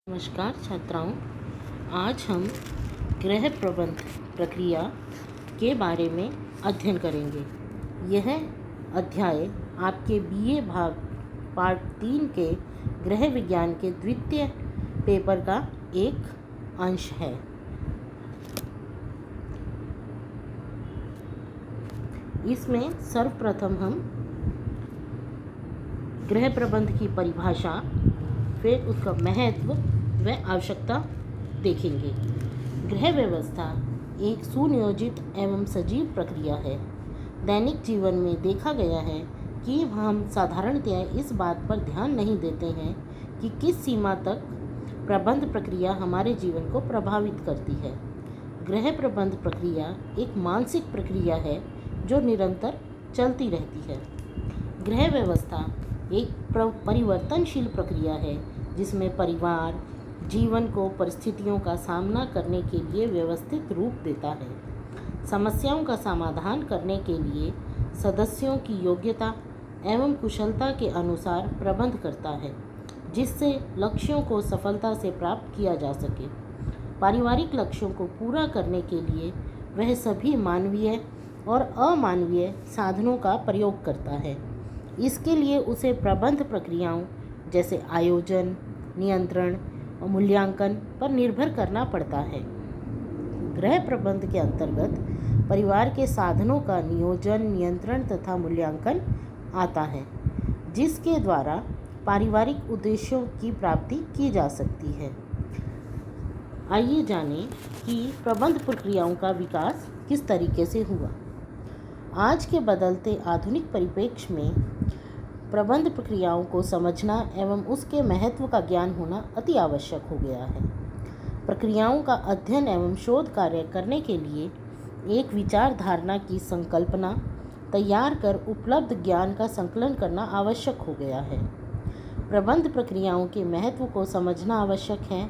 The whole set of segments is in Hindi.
नमस्कार छात्राओं, आज हम गृह प्रबंध प्रक्रिया के बारे में अध्ययन करेंगे। यह अध्याय आपके बीए भाग पार्ट 3 के गृह विज्ञान के द्वितीय पेपर का एक अंश है। इसमें सर्वप्रथम हम गृह प्रबंध की परिभाषा, फिर उसका महत्व व आवश्यकता देखेंगे। गृह व्यवस्था एक सुनियोजित एवं सजीव प्रक्रिया है। दैनिक जीवन में देखा गया है कि हम साधारणतया इस बात पर ध्यान नहीं देते हैं कि किस सीमा तक प्रबंध प्रक्रिया हमारे जीवन को प्रभावित करती है। गृह प्रबंध प्रक्रिया एक मानसिक प्रक्रिया है जो निरंतर चलती रहती है। गृह व्यवस्था एक परिवर्तनशील प्रक्रिया है जिसमें परिवार जीवन को परिस्थितियों का सामना करने के लिए व्यवस्थित रूप देता है। समस्याओं का समाधान करने के लिए सदस्यों की योग्यता एवं कुशलता के अनुसार प्रबंध करता है, जिससे लक्ष्यों को सफलता से प्राप्त किया जा सके। पारिवारिक लक्ष्यों को पूरा करने के लिए वह सभी मानवीय और अमानवीय साधनों का प्रयोग करता है। इसके लिए उसे प्रबंध प्रक्रियाओं जैसे आयोजन, नियंत्रण और मूल्यांकन पर निर्भर करना पड़ता है। गृह प्रबंध के अंतर्गत परिवार के साधनों का नियोजन, नियंत्रण तथा मूल्यांकन आता है, जिसके द्वारा पारिवारिक उद्देश्यों की प्राप्ति की जा सकती है। आइए जानें कि प्रबंध प्रक्रियाओं का विकास किस तरीके से हुआ। आज के बदलते आधुनिक परिप्रेक्ष्य में प्रबंध प्रक्रियाओं को समझना एवं उसके महत्व का ज्ञान होना अति आवश्यक हो गया है। प्रक्रियाओं का अध्ययन एवं शोध कार्य करने के लिए एक विचारधारा की संकल्पना तैयार कर उपलब्ध ज्ञान का संकलन करना आवश्यक हो गया है। प्रबंध प्रक्रियाओं के महत्व को समझना आवश्यक है,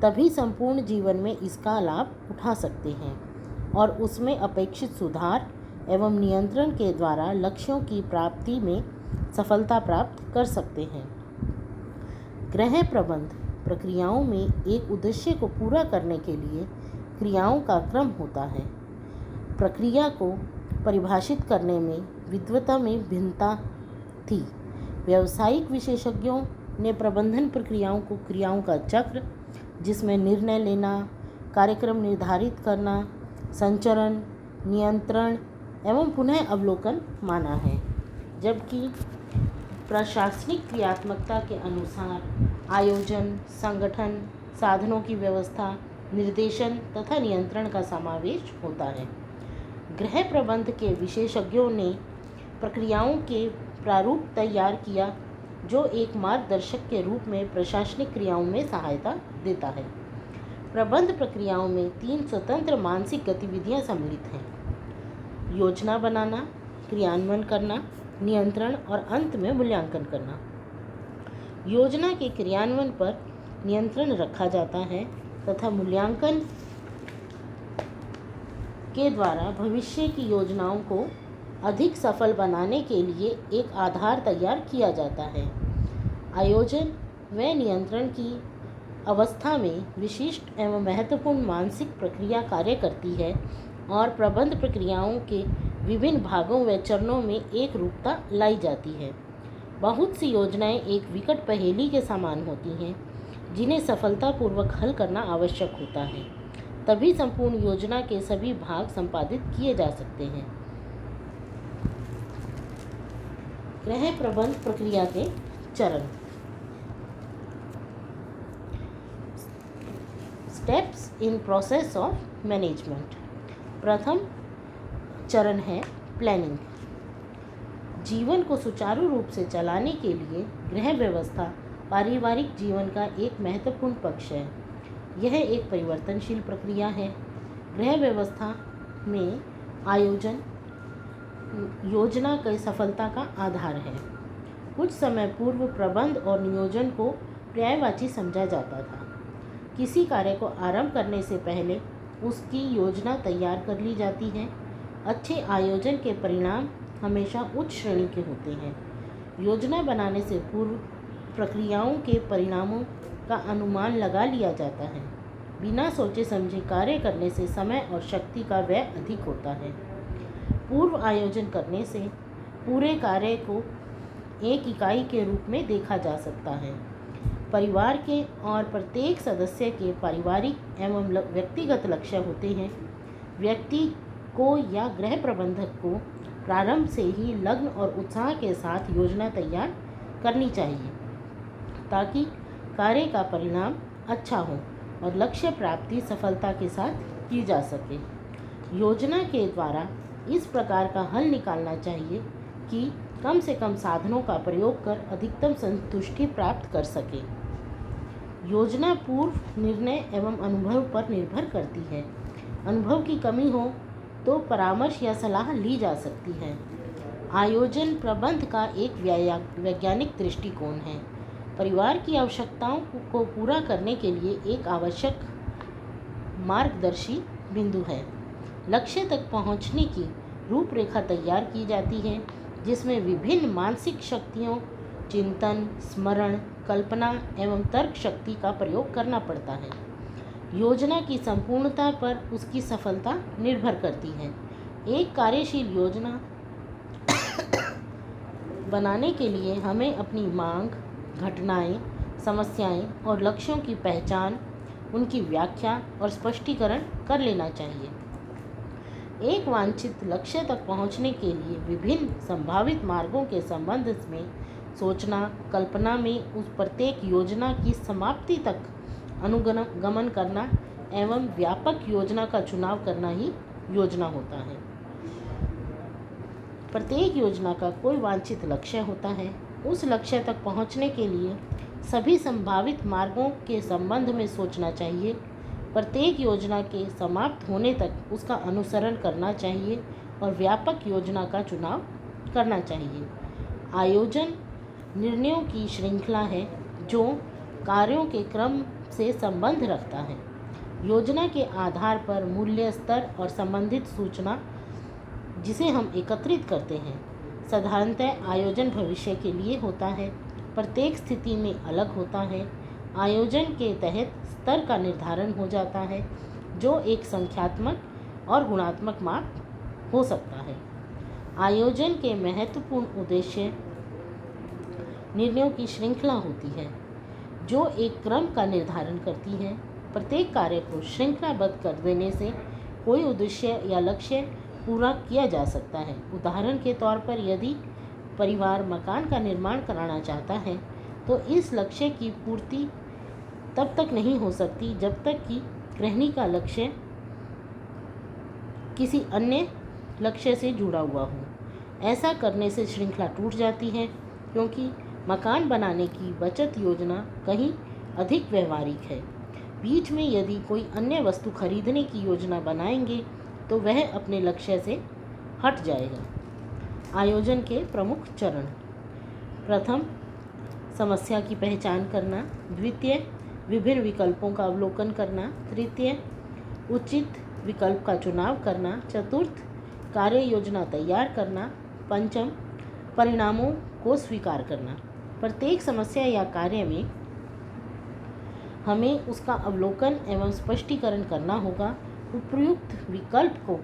तभी संपूर्ण जीवन में इसका लाभ उठा सकते हैं और उसमें अपेक्षित सुधार एवं नियंत्रण के द्वारा लक्ष्यों की प्राप्ति में सफलता प्राप्त कर सकते हैं। गृह प्रबंध प्रक्रियाओं में एक उद्देश्य को पूरा करने के लिए क्रियाओं का क्रम होता है। प्रक्रिया को परिभाषित करने में विद्वता में भिन्नता थी। व्यावसायिक विशेषज्ञों ने प्रबंधन प्रक्रियाओं को क्रियाओं का चक्र, जिसमें निर्णय लेना, कार्यक्रम निर्धारित करना, संचरण, नियंत्रण एवं पुनः अवलोकन माना है, जबकि प्रशासनिक क्रियात्मकता के अनुसार आयोजन, संगठन, साधनों की व्यवस्था, निर्देशन तथा नियंत्रण का समावेश होता है। गृह प्रबंध के विशेषज्ञों ने प्रक्रियाओं के प्रारूप तैयार किया, जो एक मार्गदर्शक के रूप में प्रशासनिक क्रियाओं में सहायता देता है। प्रबंध प्रक्रियाओं में 3 स्वतंत्र मानसिक गतिविधियां सम्मिलित हैं: योजना बनाना, क्रियान्वयन करना, नियंत्रण और अंत में मूल्यांकन करना। योजना के क्रियान्वयन पर नियंत्रण रखा जाता है तथा मूल्यांकन के द्वारा भविष्य की योजनाओं को अधिक सफल बनाने के लिए एक आधार तैयार किया जाता है। आयोजन व नियंत्रण की अवस्था में विशिष्ट एवं महत्वपूर्ण मानसिक प्रक्रिया कार्य करती है और प्रबंध प्रक्रियाओं के विभिन्न भागों व चरणों में एक रूपता लाई जाती है। बहुत सी योजनाएं एक विकट पहेली के समान होती हैं, जिन्हें सफलतापूर्वक हल करना आवश्यक होता है, तभी संपूर्ण योजना के सभी भाग संपादित किए जा सकते हैं। गृह प्रबंध प्रक्रिया के चरण। Steps in process of management. प्रथम चरण है प्लानिंग। जीवन को सुचारू रूप से चलाने के लिए गृह व्यवस्था पारिवारिक जीवन का एक महत्वपूर्ण पक्ष है। यह एक परिवर्तनशील प्रक्रिया है। गृह व्यवस्था में आयोजन योजना की सफलता का आधार है। कुछ समय पूर्व प्रबंध और नियोजन को पर्यायवाची समझा जाता था। किसी कार्य को आरंभ करने से पहले उसकी योजना तैयार कर ली जाती है। अच्छे आयोजन के परिणाम हमेशा उच्च श्रेणी के होते हैं। योजना बनाने से पूर्व प्रक्रियाओं के परिणामों का अनुमान लगा लिया जाता है। बिना सोचे समझे कार्य करने से समय और शक्ति का व्यय अधिक होता है। पूर्व आयोजन करने से पूरे कार्य को एक इकाई के रूप में देखा जा सकता है। परिवार के और प्रत्येक सदस्य के पारिवारिक एवं व्यक्तिगत लक्ष्य होते हैं। व्यक्ति को या गृह प्रबंधक को प्रारंभ से ही लगन और उत्साह के साथ योजना तैयार करनी चाहिए ताकि कार्य का परिणाम अच्छा हो और लक्ष्य प्राप्ति सफलता के साथ की जा सके। योजना के द्वारा इस प्रकार का हल निकालना चाहिए कि कम से कम साधनों का प्रयोग कर अधिकतम संतुष्टि प्राप्त कर सके। योजना पूर्व निर्णय एवं अनुभव पर निर्भर करती है। अनुभव की कमी हो तो परामर्श या सलाह ली जा सकती है। आयोजन प्रबंध का एक वैज्ञानिक दृष्टिकोण है। परिवार की आवश्यकताओं को पूरा करने के लिए एक आवश्यक मार्गदर्शी बिंदु है। लक्ष्य तक पहुंचने की रूपरेखा तैयार की जाती है जिसमें विभिन्न मानसिक शक्तियों, चिंतन, स्मरण, कल्पना एवं तर्क शक्ति का प्रयोग करना पड़ता है। योजना की संपूर्णता पर उसकी सफलता निर्भर करती है। एक कार्यशील योजना बनाने के लिए हमें अपनी मांग, घटनाएं, समस्याएं और लक्ष्यों की पहचान, उनकी व्याख्या और स्पष्टीकरण कर लेना चाहिए। एक वांछित लक्ष्य तक पहुंचने के लिए विभिन्न संभावित मार्गों के संबंध में सोचना, कल्पना में उस प्रत्येक योजना की समाप्ति तक अनुगमन करना एवं व्यापक योजना का चुनाव करना ही योजना होता है। प्रत्येक योजना का कोई वांछित लक्ष्य होता है। उस लक्ष्य तक पहुंचने के लिए सभी संभावित मार्गों के संबंध में सोचना चाहिए। प्रत्येक योजना के समाप्त होने तक उसका अनुसरण करना चाहिए और व्यापक योजना का चुनाव करना चाहिए। आयोजन निर्णयों की श्रृंखला है जो कार्यों के क्रम से संबंध रखता है। योजना के आधार पर मूल्य स्तर और संबंधित सूचना जिसे हम एकत्रित करते हैं। साधारणतः आयोजन भविष्य के लिए होता है, प्रत्येक स्थिति में अलग होता है। आयोजन के तहत स्तर का निर्धारण हो जाता है जो एक संख्यात्मक और गुणात्मक माप हो सकता है। आयोजन के महत्वपूर्ण उद्देश्य निर्णयों की श्रृंखला होती है जो एक क्रम का निर्धारण करती है। प्रत्येक कार्य को श्रृंखलाबद्ध कर देने से कोई उद्देश्य या लक्ष्य पूरा किया जा सकता है। उदाहरण के तौर पर यदि परिवार मकान का निर्माण कराना चाहता है तो इस लक्ष्य की पूर्ति तब तक नहीं हो सकती जब तक कि गृहिणी का लक्ष्य किसी अन्य लक्ष्य से जुड़ा हुआ हो। ऐसा करने से श्रृंखला टूट जाती है क्योंकि मकान बनाने की बचत योजना कहीं अधिक व्यवहारिक है। बीच में यदि कोई अन्य वस्तु खरीदने की योजना बनाएंगे तो वह अपने लक्ष्य से हट जाएगा। आयोजन के प्रमुख चरण: प्रथम, समस्या की पहचान करना। द्वितीय, विभिन्न विकल्पों का अवलोकन करना। तृतीय, उचित विकल्प का चुनाव करना। चतुर्थ, कार्य योजना तैयार करना। पंचम, परिणामों को स्वीकार करना। प्रत्येक समस्या या कार्य में हमें उसका अवलोकन एवं स्पष्टीकरण करना होगा। उपयुक्त विकल्प को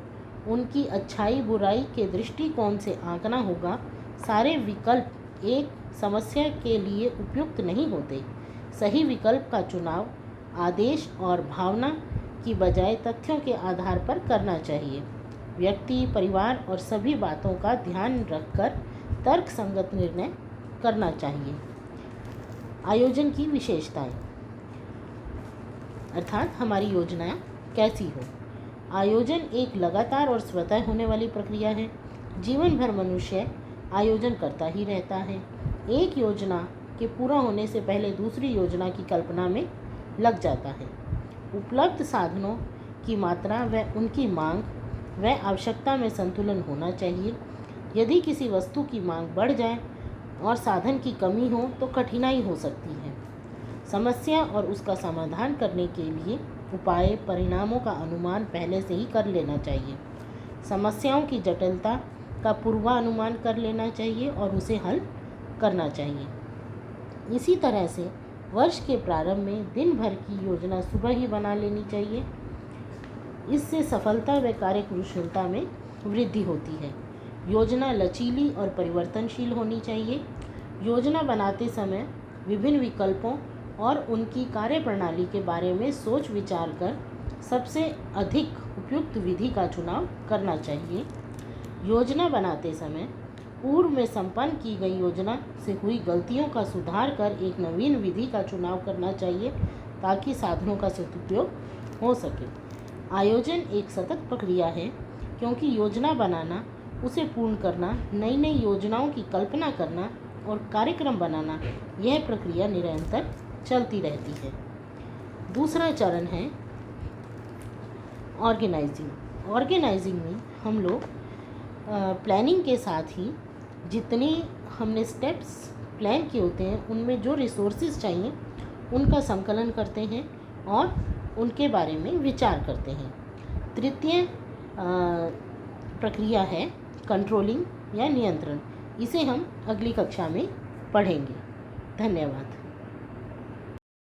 उनकी अच्छाई बुराई के दृष्टिकोण से आंकना होगा। सारे विकल्प एक समस्या के लिए उपयुक्त नहीं होते। सही विकल्प का चुनाव आदेश और भावना की बजाय तथ्यों के आधार पर करना चाहिए। व्यक्ति, परिवार और सभी बातों का ध्यान रखकर तर्कसंगत निर्णय करना चाहिए। आयोजन की विशेषताएं, अर्थात हमारी योजना कैसी हो। आयोजन एक लगातार और स्वतः होने वाली प्रक्रिया है। जीवन भर मनुष्य आयोजन करता ही रहता है। एक योजना के पूरा होने से पहले दूसरी योजना की कल्पना में लग जाता है। उपलब्ध साधनों की मात्रा व उनकी मांग व आवश्यकता में संतुलन होना चाहिए। यदि किसी वस्तु की मांग बढ़ जाए और साधन की कमी हो तो कठिनाई हो सकती है। समस्या और उसका समाधान करने के लिए उपाय, परिणामों का अनुमान पहले से ही कर लेना चाहिए। समस्याओं की जटिलता का पूर्वानुमान कर लेना चाहिए और उसे हल करना चाहिए। इसी तरह से वर्ष के प्रारंभ में दिन भर की योजना सुबह ही बना लेनी चाहिए। इससे सफलता व कार्यकुशलता में वृद्धि होती है। योजना लचीली और परिवर्तनशील होनी चाहिए। योजना बनाते समय विभिन्न विकल्पों और उनकी कार्यप्रणाली के बारे में सोच विचार कर सबसे अधिक उपयुक्त विधि का चुनाव करना चाहिए। योजना बनाते समय पूर्व में संपन्न की गई योजना से हुई गलतियों का सुधार कर एक नवीन विधि का चुनाव करना चाहिए ताकि साधनों का सदुपयोग हो सके। आयोजन एक सतत प्रक्रिया है, क्योंकि योजना बनाना, उसे पूर्ण करना, नई नई योजनाओं की कल्पना करना और कार्यक्रम बनाना, यह प्रक्रिया निरंतर चलती रहती है। दूसरा चरण है ऑर्गेनाइजिंग। ऑर्गेनाइजिंग में हम लोग प्लानिंग के साथ ही जितने हमने स्टेप्स प्लान किए होते हैं उनमें जो रिसोर्सेज चाहिए उनका संकलन करते हैं और उनके बारे में विचार करते हैं। तृतीय प्रक्रिया है कंट्रोलिंग या नियंत्रण। इसे हम अगली कक्षा में पढ़ेंगे। धन्यवाद।